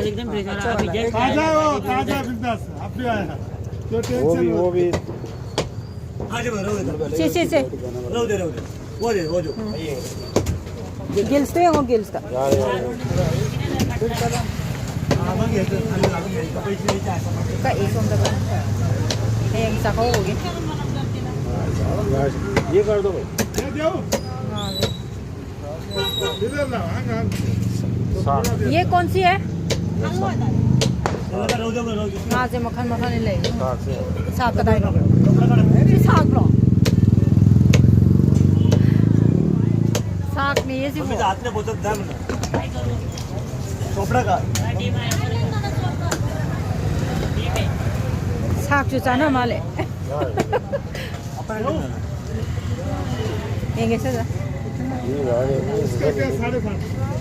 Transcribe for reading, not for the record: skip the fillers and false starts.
एकदम ताजा बिंदास आप भी आया तो वो भी से गिल्स तो हो गिल्स का का एक सोंदा का ये साखो होगी ये कर दो भाई ये कौन सी है कहाँ से मक्खन मक्खन ले साग का दाई साग लो साग में ये सी साग जो चाना माले ये कैसे इसका क्या 7.5